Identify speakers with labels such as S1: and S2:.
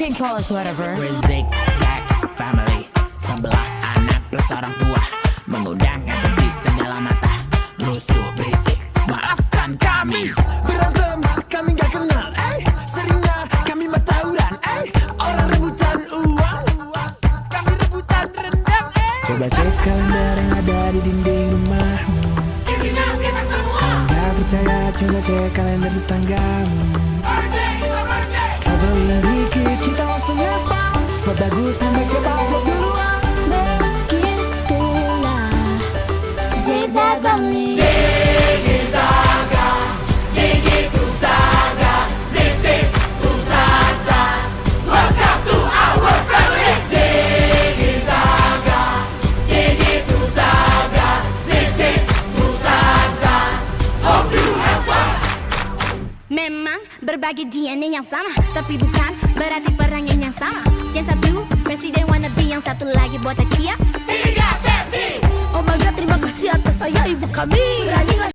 S1: can call us whatever.
S2: We're Zigzag Family, 11 anak plus orang tua, mengundang atensi segala mata. Rusuh berisik, maafkan kami.
S3: Berantem, kami gak kenal, seringnya kami matauran, orang rebutan uang, kami rebutan rendang,
S2: Coba cek kalender yang ada di dinding rumahmu. Kalau gak percaya, coba cek kalender tetanggamu. Traveling dikit, kita langsung nge-spot. Spot bagus, sampai siapa upload duluan.
S4: Begitulah Zigzag Family.
S5: Memang berbagi DNA yang sama, tapi bukan berarti perangan yang sama. Yang satu presiden wannabe, yang satu lagi botak cia.
S4: 3 senti. Oh my god, terima kasih atas saya ibu kami. Berani gak